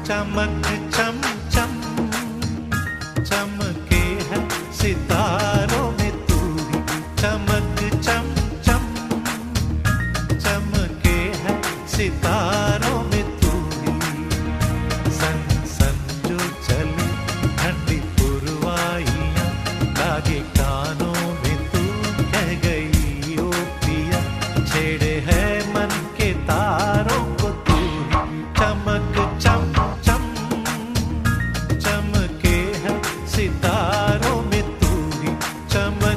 चमक चम चम चमके है सितारों में तू ही चमक